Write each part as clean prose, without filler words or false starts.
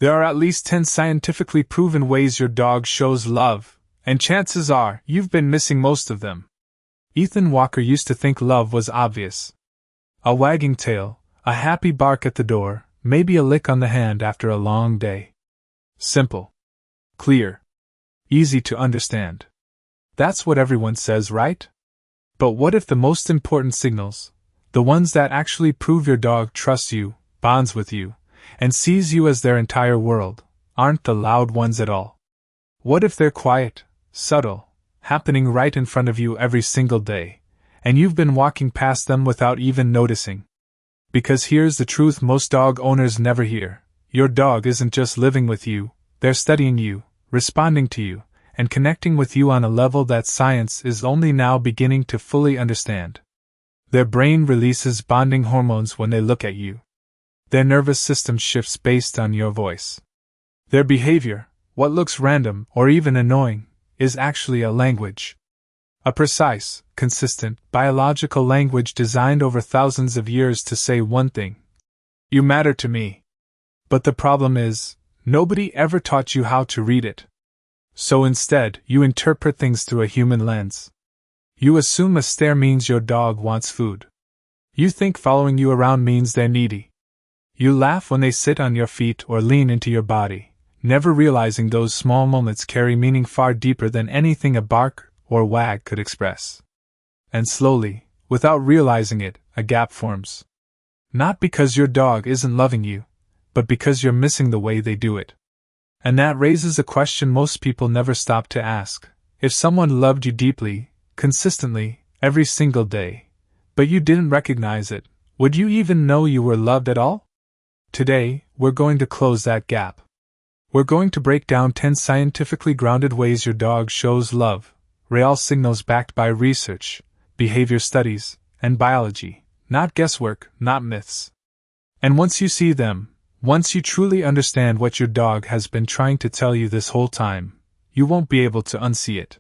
There are at least 10 scientifically proven ways your dog shows love, and chances are you've been missing most of them. Ethan Walker used to think love was obvious. A wagging tail, a happy bark at the door, maybe a lick on the hand after a long day. Simple. Clear. Easy to understand. That's what everyone says, right? But what if the most important signals, the ones that actually prove your dog trusts you, bonds with you, and sees you as their entire world, aren't the loud ones at all? What if they're quiet, subtle, happening right in front of you every single day, and you've been walking past them without even noticing? Because here's the truth most dog owners never hear. Your dog isn't just living with you, they're studying you, responding to you, and connecting with you on a level that science is only now beginning to fully understand. Their brain releases bonding hormones when they look at you. Their nervous system shifts based on your voice. Their behavior, what looks random or even annoying, is actually a language. A precise, consistent, biological language designed over thousands of years to say one thing: you matter to me. But the problem is, nobody ever taught you how to read it. So instead, you interpret things through a human lens. You assume a stare means your dog wants food. You think following you around means they're needy. You laugh when they sit on your feet or lean into your body, never realizing those small moments carry meaning far deeper than anything a bark or wag could express. And slowly, without realizing it, a gap forms. Not because your dog isn't loving you, but because you're missing the way they do it. And that raises a question most people never stop to ask. If someone loved you deeply, consistently, every single day, but you didn't recognize it, would you even know you were loved at all? Today, we're going to close that gap. We're going to break down 10 scientifically grounded ways your dog shows love, real signals backed by research, behavior studies, and biology, not guesswork, not myths. And once you see them, once you truly understand what your dog has been trying to tell you this whole time, you won't be able to unsee it.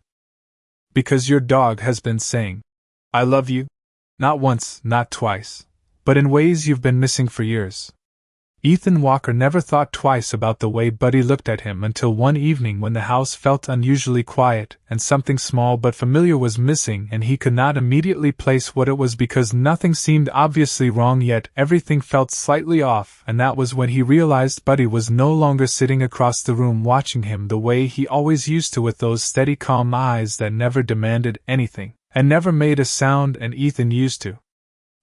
Because your dog has been saying, "I love you," not once, not twice, but in ways you've been missing for years. Ethan Walker never thought twice about the way Buddy looked at him until one evening when the house felt unusually quiet and something small but familiar was missing, and he could not immediately place what it was because nothing seemed obviously wrong yet everything felt slightly off, and that was when he realized Buddy was no longer sitting across the room watching him the way he always used to, with those steady calm eyes that never demanded anything, and never made a sound, and Ethan used to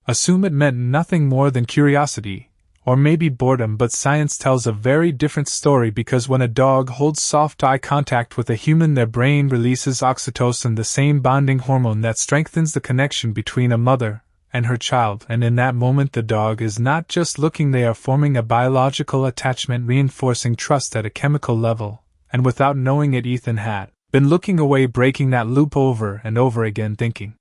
assume it meant nothing more than curiosity, or maybe boredom, but science tells a very different story because when a dog holds soft eye contact with a human, their brain releases oxytocin, the same bonding hormone that strengthens the connection between a mother and her child, and in that moment the dog is not just looking, they are forming a biological attachment, reinforcing trust at a chemical level, and without knowing it Ethan had been looking away, breaking that loop over and over again, thinking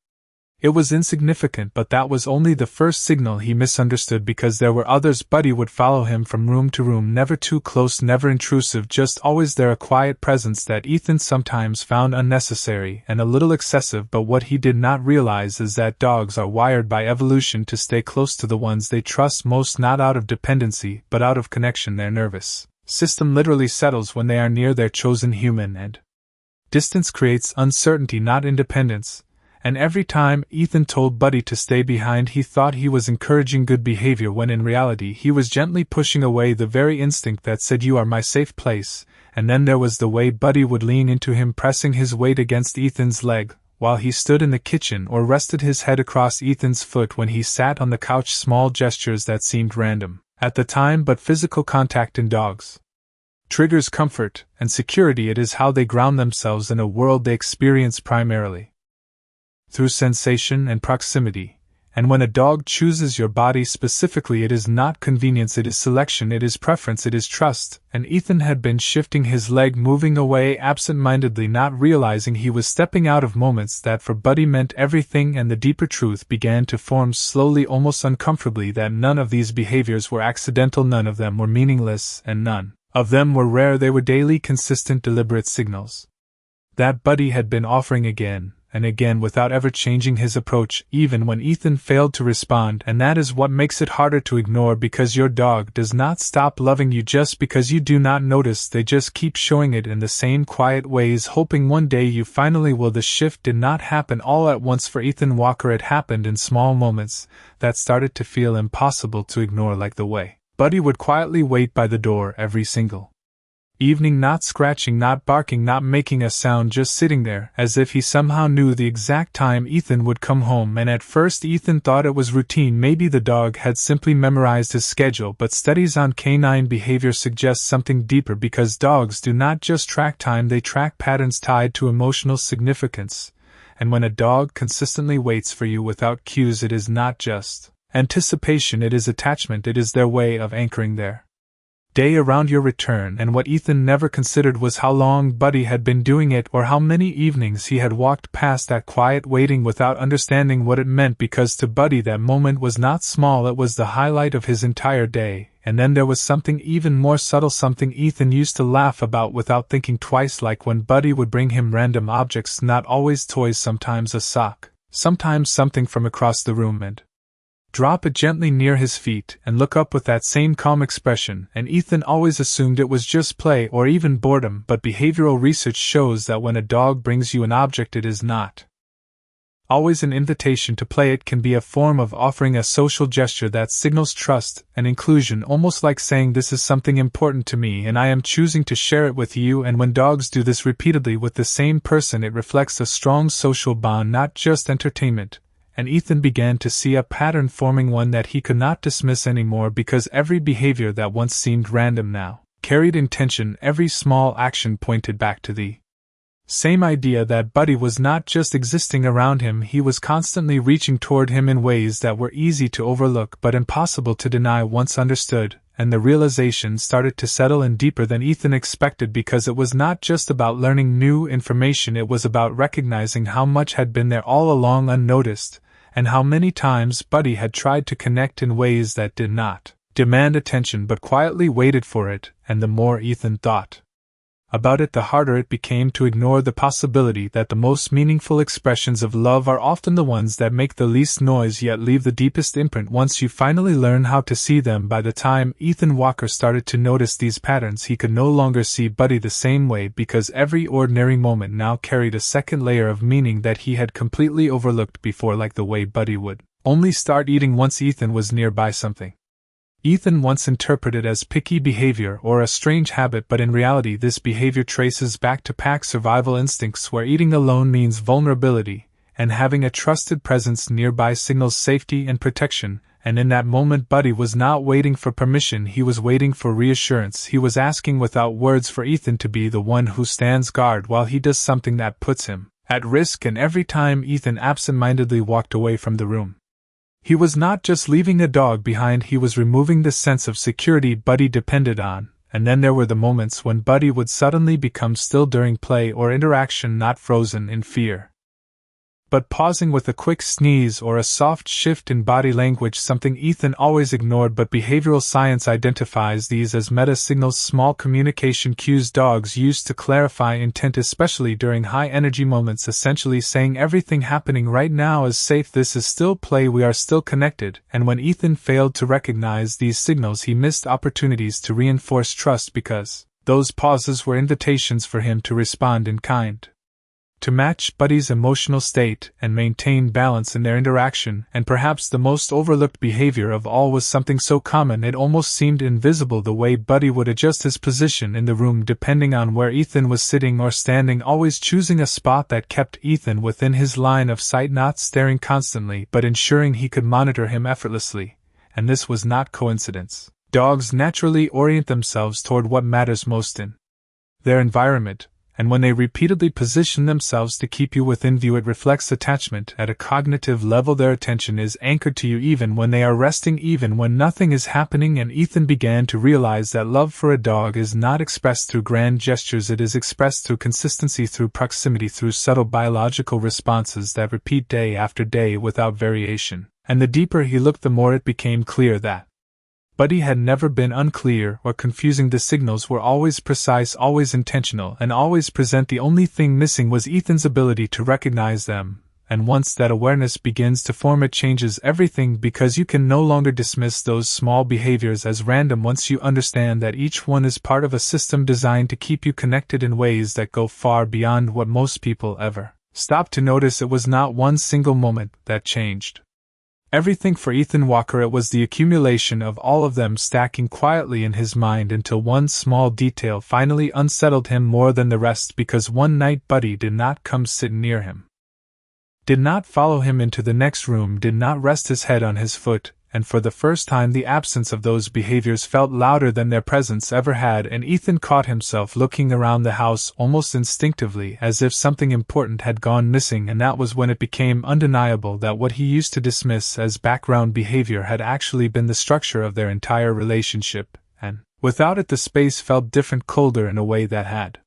it was insignificant, but that was only the first signal he misunderstood because there were others. Buddy would follow him from room to room, never too close, never intrusive, just always there, a quiet presence that Ethan sometimes found unnecessary and a little excessive, but what he did not realize is that dogs are wired by evolution to stay close to the ones they trust most, not out of dependency, but out of connection. Their nervous system literally settles when they are near their chosen human, and distance creates uncertainty, not independence. And every time Ethan told Buddy to stay behind, he thought he was encouraging good behavior when in reality he was gently pushing away the very instinct that said, "You are my safe place." And then there was the way Buddy would lean into him, pressing his weight against Ethan's leg while he stood in the kitchen, or rested his head across Ethan's foot when he sat on the couch. Small gestures that seemed random at the time, but physical contact in dogs triggers comfort and security. It is how they ground themselves in a world they experience primarily through sensation and proximity. And when a dog chooses your body specifically, it is not convenience, it is selection, it is preference, it is trust. And Ethan had been shifting his leg, moving away absent-mindedly, not realizing he was stepping out of moments that for Buddy meant everything, and the deeper truth began to form slowly, almost uncomfortably, that none of these behaviors were accidental, none of them were meaningless, and none of them were rare. They were daily, consistent, deliberate signals that Buddy had been offering again and again without ever changing his approach, even when Ethan failed to respond, and that is what makes it harder to ignore, because your dog does not stop loving you just because you do not notice. They just keep showing it in the same quiet ways, hoping one day you finally will. The shift did not happen all at once for Ethan Walker. It happened in small moments that started to feel impossible to ignore, like the way Buddy would quietly wait by the door every single evening, not scratching, not barking, not making a sound, just sitting there, as if he somehow knew the exact time Ethan would come home. And at first Ethan thought it was routine, maybe the dog had simply memorized his schedule, but studies on canine behavior suggest something deeper, because dogs do not just track time, they track patterns tied to emotional significance. And when a dog consistently waits for you without cues, it is not just anticipation, it is attachment, it is their way of anchoring their day around your return. And what Ethan never considered was how long Buddy had been doing it, or how many evenings he had walked past that quiet waiting without understanding what it meant, because to Buddy that moment was not small, it was the highlight of his entire day. And then there was something even more subtle, something Ethan used to laugh about without thinking twice, like when Buddy would bring him random objects, not always toys, sometimes a sock, sometimes something from across the room, and drop it gently near his feet and look up with that same calm expression, and Ethan always assumed it was just play or even boredom, but behavioral research shows that when a dog brings you an object, it is not always an invitation to play. It can be a form of offering, a social gesture that signals trust and inclusion, almost like saying, this is something important to me and I am choosing to share it with you. And when dogs do this repeatedly with the same person, it reflects a strong social bond, not just entertainment. And Ethan began to see a pattern forming, one that he could not dismiss anymore, because every behavior that once seemed random now carried intention. Every small action pointed back to the same idea that Buddy was not just existing around him, he was constantly reaching toward him in ways that were easy to overlook but impossible to deny once understood. And the realization started to settle in deeper than Ethan expected, because it was not just about learning new information, it was about recognizing how much had been there all along unnoticed, and how many times Buddy had tried to connect in ways that did not demand attention but quietly waited for it. And the more Ethan thought about it, the harder it became to ignore the possibility that the most meaningful expressions of love are often the ones that make the least noise yet leave the deepest imprint once you finally learn how to see them. By the time Ethan Walker started to notice these patterns, he could no longer see Buddy the same way, because every ordinary moment now carried a second layer of meaning that he had completely overlooked before, like the way Buddy would only start eating once Ethan was nearby, something Ethan once interpreted as picky behavior or a strange habit, but in reality this behavior traces back to pack survival instincts, where eating alone means vulnerability, and having a trusted presence nearby signals safety and protection. And in that moment Buddy was not waiting for permission, he was waiting for reassurance. He was asking without words for Ethan to be the one who stands guard while he does something that puts him at risk. And every time Ethan absent-mindedly walked away from the room, he was not just leaving a dog behind, he was removing the sense of security Buddy depended on. And then there were the moments when Buddy would suddenly become still during play or interaction, not frozen in fear, but pausing with a quick sneeze or a soft shift in body language, something Ethan always ignored. But behavioral science identifies these as meta-signals, small communication cues dogs use to clarify intent, especially during high-energy moments, essentially saying everything happening right now is safe, this is still play, we are still connected. And when Ethan failed to recognize these signals, he missed opportunities to reinforce trust, because those pauses were invitations for him to respond in kind, to match Buddy's emotional state and maintain balance in their interaction. And perhaps the most overlooked behavior of all was something so common it almost seemed invisible: the way Buddy would adjust his position in the room depending on where Ethan was sitting or standing, always choosing a spot that kept Ethan within his line of sight, not staring constantly but ensuring he could monitor him effortlessly. And this was not coincidence. Dogs naturally orient themselves toward what matters most in their environment, and when they repeatedly position themselves to keep you within view, it reflects attachment. At a cognitive level, their attention is anchored to you even when they are resting, even when nothing is happening. And Ethan began to realize that love for a dog is not expressed through grand gestures, it is expressed through consistency, through proximity, through subtle biological responses that repeat day after day without variation. And the deeper he looked, the more it became clear that Buddy had never been unclear or confusing. The signals were always precise, always intentional, and always present. The only thing missing was Ethan's ability to recognize them, and once that awareness begins to form, it changes everything, because you can no longer dismiss those small behaviors as random once you understand that each one is part of a system designed to keep you connected in ways that go far beyond what most people ever stop to notice. It was not one single moment that changed everything for Ethan Walker. It was the accumulation of all of them stacking quietly in his mind until one small detail finally unsettled him more than the rest, because one night Buddy did not come sit near him, did not follow him into the next room, did not rest his head on his foot, and for the first time the absence of those behaviors felt louder than their presence ever had, and Ethan caught himself looking around the house almost instinctively, as if something important had gone missing. And that was when it became undeniable that what he used to dismiss as background behavior had actually been the structure of their entire relationship, and without it the space felt different, colder, in a way that had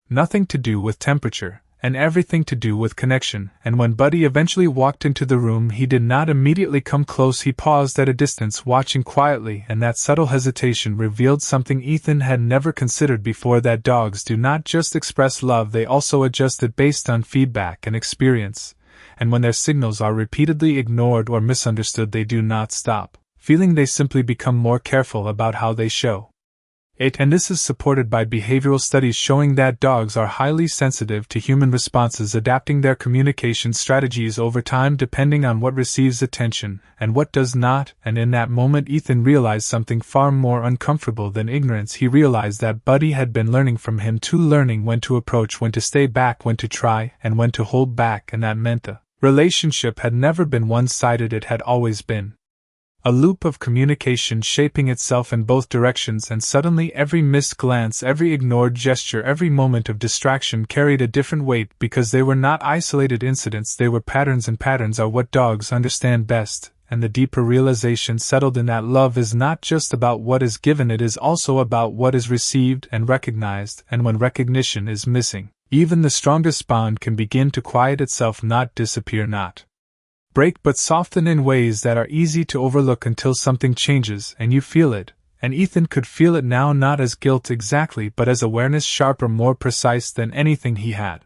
nothing to do with temperature, and everything to do with connection. And when Buddy eventually walked into the room, he did not immediately come close. He paused at a distance, watching quietly, and that subtle hesitation revealed something Ethan had never considered before, that dogs do not just express love, they also adjust it based on feedback and experience, and when their signals are repeatedly ignored or misunderstood, they do not stop feeling, they simply become more careful about how they show it. And this is supported by behavioral studies showing that dogs are highly sensitive to human responses, adapting their communication strategies over time depending on what receives attention and what does not. And in that moment Ethan realized something far more uncomfortable than ignorance. He realized that Buddy had been learning from him too, learning when to approach, when to stay back, when to try, and when to hold back. And that meant the relationship had never been one-sided, it had always been a loop of communication shaping itself in both directions. And suddenly every missed glance, every ignored gesture, every moment of distraction carried a different weight, because they were not isolated incidents, they were patterns, and patterns are what dogs understand best. And the deeper realization settled in that love is not just about what is given, it is also about what is received and recognized. And when recognition is missing, even the strongest bond can begin to quiet itself, not disappear, not break, but soften in ways that are easy to overlook until something changes and you feel it. And Ethan could feel it now, not as guilt exactly, but as awareness, sharper, more precise than anything he had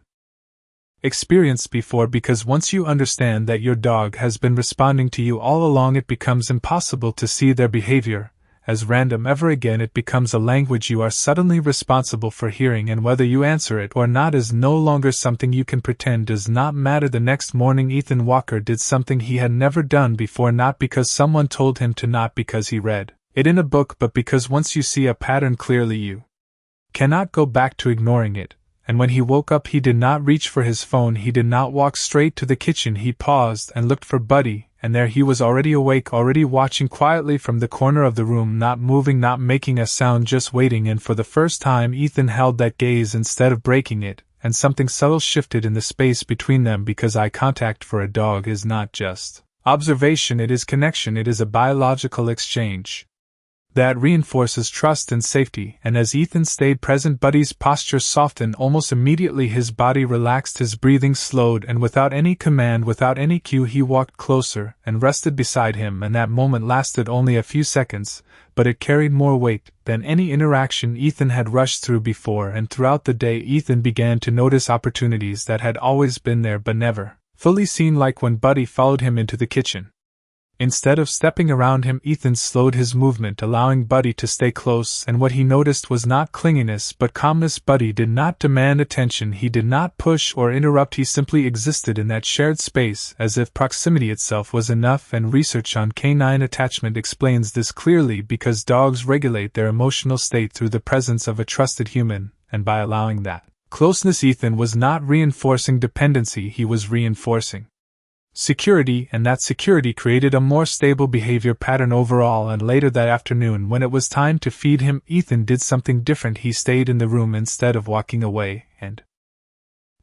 experienced before. Because once you understand that your dog has been responding to you all along, it becomes impossible to see their behavior as random ever again. It becomes a language you are suddenly responsible for hearing, and whether you answer it or not is no longer something you can pretend does not matter. The next morning Ethan Walker did something he had never done before, not because someone told him to, not because he read it in a book, but because once you see a pattern clearly, you cannot go back to ignoring it. And when he woke up, he did not reach for his phone, he did not walk straight to the kitchen. He paused and looked for Buddy, and there he was, already awake, already watching quietly from the corner of the room, not moving, not making a sound, just waiting. And for the first time Ethan held that gaze instead of breaking it, and something subtle shifted in the space between them, because eye contact for a dog is not just observation, it is connection, it is a biological exchange that reinforces trust and safety. And as Ethan stayed present, Buddy's posture softened almost immediately. His body relaxed, his breathing slowed, and without any command, without any cue, he walked closer and rested beside him. And that moment lasted only a few seconds, but it carried more weight than any interaction Ethan had rushed through before. And throughout the day Ethan began to notice opportunities that had always been there but never fully seen, like when Buddy followed him into the kitchen. Instead of stepping around him, Ethan slowed his movement, allowing Buddy to stay close, and what he noticed was not clinginess but calmness. Buddy did not demand attention, he did not push or interrupt, he simply existed in that shared space as if proximity itself was enough. And research on canine attachment explains this clearly, because dogs regulate their emotional state through the presence of a trusted human, and by allowing that closeness, Ethan was not reinforcing dependency, he was reinforcing security, and that security created a more stable behavior pattern overall. And later that afternoon, when it was time to feed him, Ethan did something different. He stayed in the room instead of walking away, and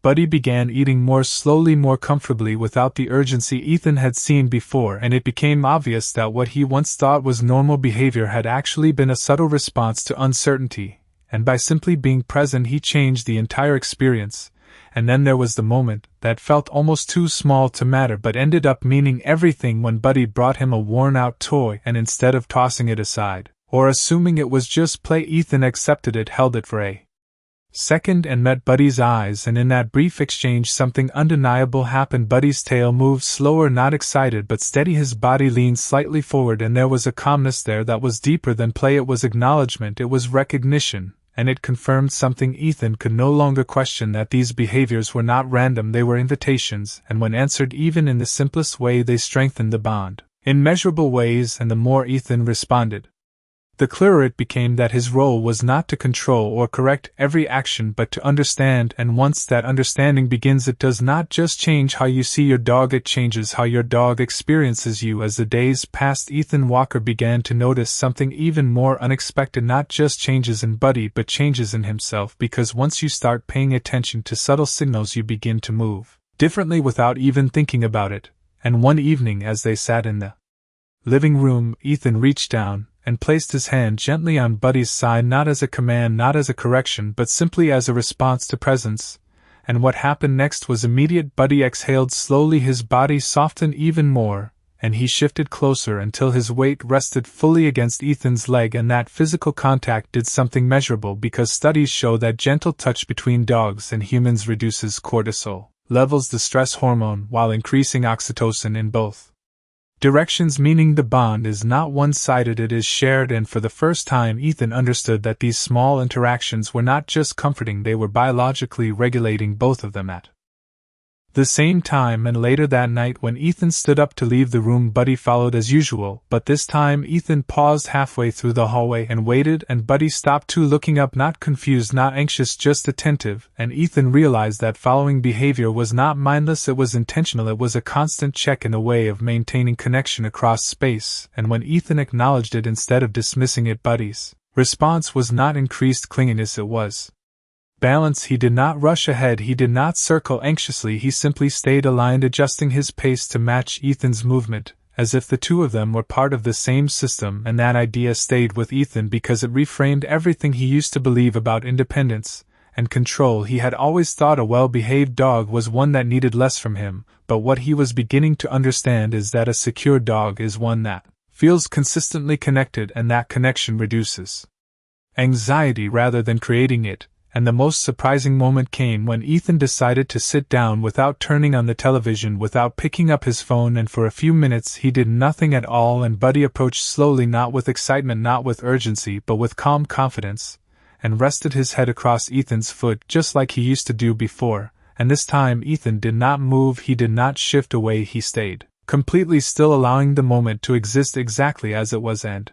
Buddy began eating more slowly, more comfortably, without the urgency Ethan had seen before. And it became obvious that what he once thought was normal behavior had actually been a subtle response to uncertainty, and by simply being present he changed the entire experience. and then there was the moment that felt almost too small to matter but ended up meaning everything when Buddy brought him a worn-out toy and instead of tossing it aside, or assuming it was just play, Ethan accepted it, held it for a second and met Buddy's eyes, and in that brief exchange something undeniable happened. Buddy's tail moved slower, not excited but steady, his body leaned slightly forward, and there was a calmness there that was deeper than play. It was acknowledgement, it was recognition, and it confirmed something Ethan could no longer question, that these behaviors were not random, they were invitations, and when answered even in the simplest way they strengthened the bond in measurable ways. And the more Ethan responded, the clearer it became that his role was not to control or correct every action but to understand, and once that understanding begins, it does not just change how you see your dog, it changes how your dog experiences you. As the days passed, Ethan Walker began to notice something even more unexpected, not just changes in Buddy but changes in himself, because once you start paying attention to subtle signals you begin to move differently without even thinking about it. And one evening as they sat in the living room, Ethan reached down and placed his hand gently on Buddy's side, not as a command, not as a correction, but simply as a response to presence. And what happened next was immediate. Buddy exhaled slowly, his body softened even more, and he shifted closer until his weight rested fully against Ethan's leg, and that physical contact did something measurable, because studies show that gentle touch between dogs and humans reduces cortisol levels, the stress hormone, while increasing oxytocin in both directions, meaning the bond is not one-sided, it is shared. And for the first time Ethan understood that these small interactions were not just comforting, they were biologically regulating both of them at the same time. And later that night when Ethan stood up to leave the room, Buddy followed as usual, but this time Ethan paused halfway through the hallway and waited, and Buddy stopped too, looking up, not confused, not anxious, just attentive. And Ethan realized that following behavior was not mindless, it was intentional, it was a constant check in a way of maintaining connection across space. And when Ethan acknowledged it instead of dismissing it, Buddy's response was not increased clinginess, it was balance. He did not rush ahead, he did not circle anxiously, he simply stayed aligned, adjusting his pace to match Ethan's movement, as if the two of them were part of the same system. And that idea stayed with Ethan because it reframed everything he used to believe about independence and control. He had always thought a well-behaved dog was one that needed less from him, but what he was beginning to understand is that a secure dog is one that feels consistently connected, and that connection reduces anxiety rather than creating it. And the most surprising moment came when Ethan decided to sit down without turning on the television, without picking up his phone, and for a few minutes he did nothing at all. And Buddy approached slowly, not with excitement, not with urgency, but with calm confidence, and rested his head across Ethan's foot just like he used to do before. And this time Ethan did not move, he did not shift away, he stayed completely still, allowing the moment to exist exactly as it was. And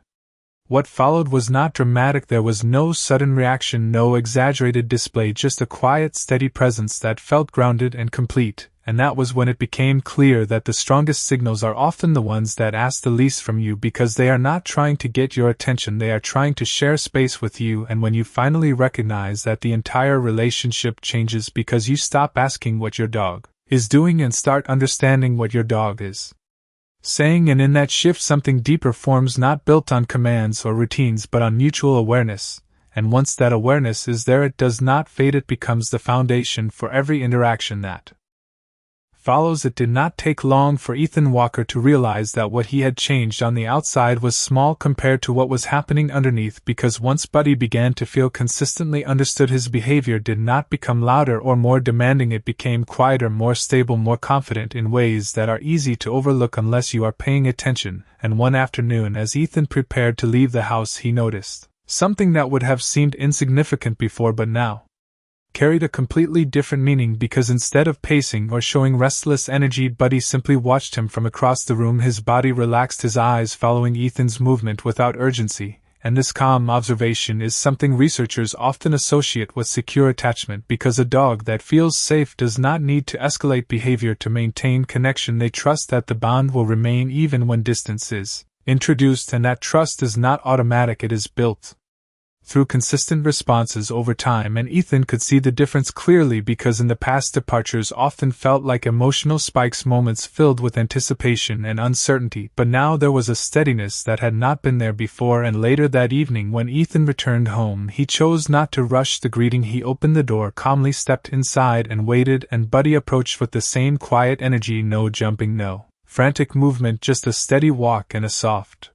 what followed was not dramatic, there was no sudden reaction, no exaggerated display, just a quiet, steady presence that felt grounded and complete. And that was when it became clear that the strongest signals are often the ones that ask the least from you, because they are not trying to get your attention, they are trying to share space with you. And when you finally recognize that, the entire relationship changes, because you stop asking what your dog is doing and start understanding what your dog is saying. And in that shift something deeper forms, not built on commands or routines but on mutual awareness. And once that awareness is there, it does not fade, it becomes the foundation for every interaction that follows. It did not take long for Ethan Walker to realize that what he had changed on the outside was small compared to what was happening underneath, because once Buddy began to feel consistently understood, his behavior did not become louder or more demanding, it became quieter, more stable, more confident, in ways that are easy to overlook unless you are paying attention. And one afternoon as Ethan prepared to leave the house, he noticed something that would have seemed insignificant before but now carried a completely different meaning, because instead of pacing or showing restless energy, Buddy simply watched him from across the room. His body relaxed, his eyes following Ethan's movement without urgency, and this calm observation is something researchers often associate with secure attachment, because a dog that feels safe does not need to escalate behavior to maintain connection. They trust that the bond will remain even when distance is introduced, and that trust is not automatic, it is built through consistent responses over time, and Ethan could see the difference clearly because in the past departures often felt like emotional spikes, moments filled with anticipation and uncertainty, but now there was a steadiness that had not been there before. And later that evening when Ethan returned home, he chose not to rush the greeting. He opened the door, calmly stepped inside and waited, and Buddy approached with the same quiet energy, no jumping, no frantic movement, just a steady walk and a soft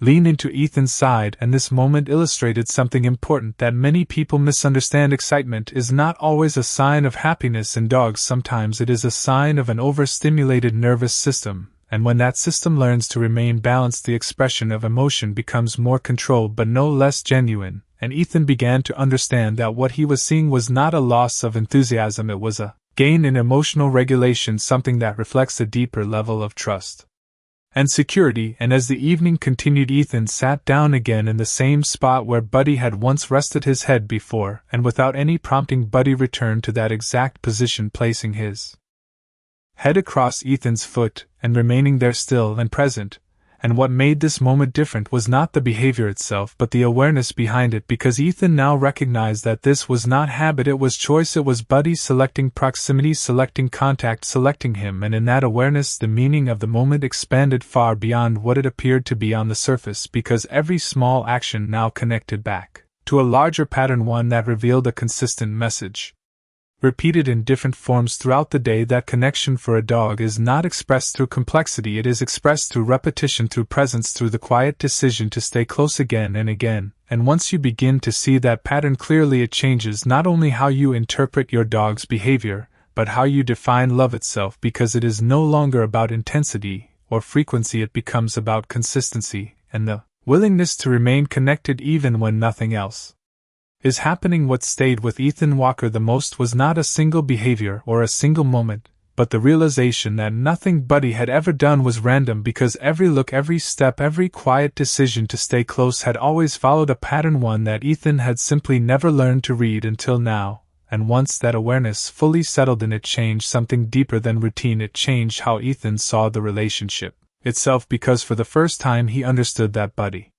lean into Ethan's side. And this moment illustrated something important that many people misunderstand. Excitement is not always a sign of happiness in dogs. Sometimes it is a sign of an overstimulated nervous system, and when that system learns to remain balanced, the expression of emotion becomes more controlled but no less genuine. And Ethan began to understand that what he was seeing was not a loss of enthusiasm, it was a gain in emotional regulation, something that reflects a deeper level of trust and security. And as the evening continued, Ethan sat down again in the same spot where Buddy had once rested his head before, and without any prompting, Buddy returned to that exact position, placing his head across Ethan's foot and remaining there still and present. And what made this moment different was not the behavior itself but the awareness behind it, because Ethan now recognized that this was not habit, it was choice. It was Buddy selecting proximity, selecting contact, selecting him. And in that awareness, the meaning of the moment expanded far beyond what it appeared to be on the surface, because every small action now connected back to a larger pattern, one that revealed a consistent message, repeated in different forms throughout the day. That connection for a dog is not expressed through complexity, it is expressed through repetition, through presence, through the quiet decision to stay close again and again. And once you begin to see that pattern clearly, it changes not only how you interpret your dog's behavior, but how you define love itself, because it is no longer about intensity or frequency, it becomes about consistency and the willingness to remain connected even when nothing else is happening. What stayed with Ethan Walker the most was not a single behavior or a single moment, but the realization that nothing Buddy had ever done was random, because every look, every step, every quiet decision to stay close had always followed a pattern, one that Ethan had simply never learned to read until now. And once that awareness fully settled in, it changed something deeper than routine. It changed how Ethan saw the relationship itself, because for the first time he understood that Buddy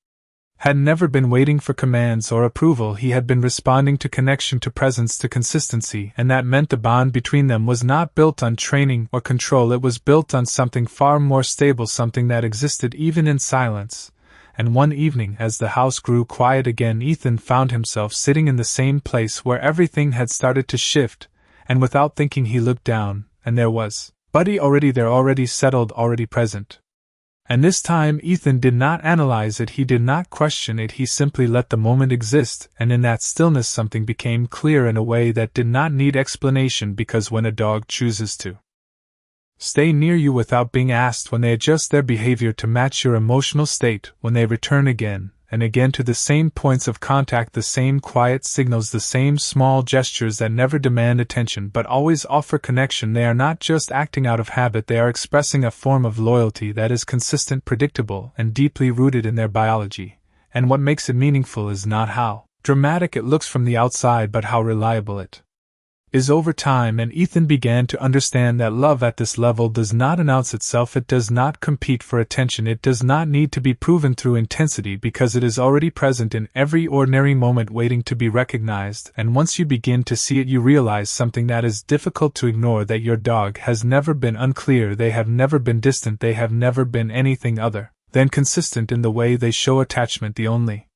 had never been waiting for commands or approval. He had been responding to connection, to presence, to consistency, and that meant the bond between them was not built on training or control, it was built on something far more stable, something that existed even in silence. And one evening, as the house grew quiet again, Ethan found himself sitting in the same place where everything had started to shift, and without thinking he looked down, and there was Buddy already there, already settled, already present. And this time Ethan did not analyze it, he did not question it, he simply let the moment exist, and in that stillness something became clear in a way that did not need explanation, because when a dog chooses to stay near you without being asked, when they adjust their behavior to match your emotional state, when they return again and again to the same points of contact, the same quiet signals, the same small gestures that never demand attention but always offer connection, they are not just acting out of habit, they are expressing a form of loyalty that is consistent, predictable, and deeply rooted in their biology. And what makes it meaningful is not how dramatic it looks from the outside, but how reliable it is over time. And Ethan began to understand that love at this level does not announce itself, it does not compete for attention, it does not need to be proven through intensity, because it is already present in every ordinary moment, waiting to be recognized. And once you begin to see it, you realize something that is difficult to ignore, that your dog has never been unclear, they have never been distant, they have never been anything other than consistent in the way they show attachment. The only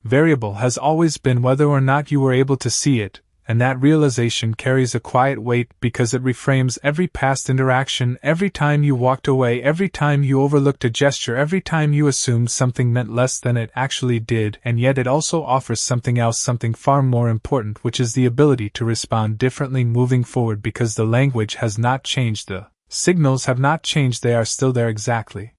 variable has always been whether or not you were able to see it. And that realization carries a quiet weight, because it reframes every past interaction, every time you walked away, every time you overlooked a gesture, every time you assumed something meant less than it actually did. And yet it also offers something else, something far more important, which is the ability to respond differently moving forward, because the language has not changed, the signals have not changed, they are still there exactly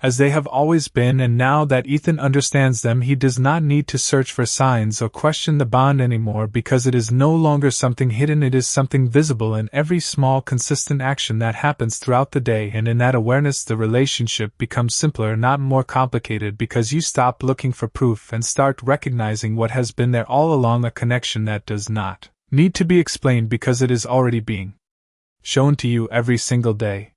as they have always been. And now that Ethan understands them, he does not need to search for signs or question the bond anymore, because it is no longer something hidden, it is something visible in every small consistent action that happens throughout the day. And in that awareness, the relationship becomes simpler, not more complicated, because you stop looking for proof and start recognizing what has been there all along, a connection that does not need to be explained, because it is already being shown to you every single day.